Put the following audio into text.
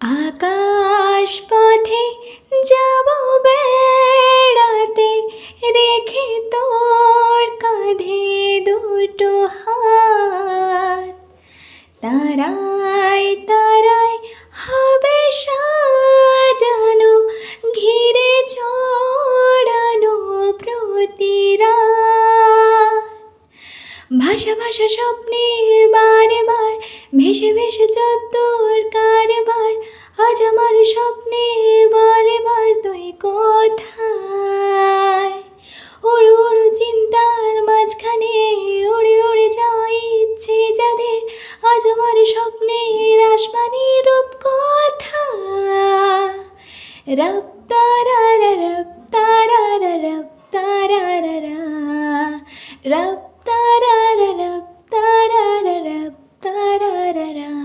আকাশ পথে যাব বেড়াতে, রেখে তোর কাঁধে দুটো হাত। তারায় তারায় হবে সাজানো, ঘিরে ছড়ানো প্রতি রাত। ভাষা ভাষা স্বপ্নে বারে বার ভেসে ভেসে যদ্দূর কারবার, আজ আমার স্বপ্নে বল এবার তুই কোথায়। উড়ু উড়ু চিন্তার মাঝখানে উড়ে উড়ে যাওয়া ইচ্ছে যাদের, আজ আমার স্বপ্নের আসমানি রূপকথা। রব তারারা রব তারারা রব তারারা রব তারারা রব তারারা রব তারারা।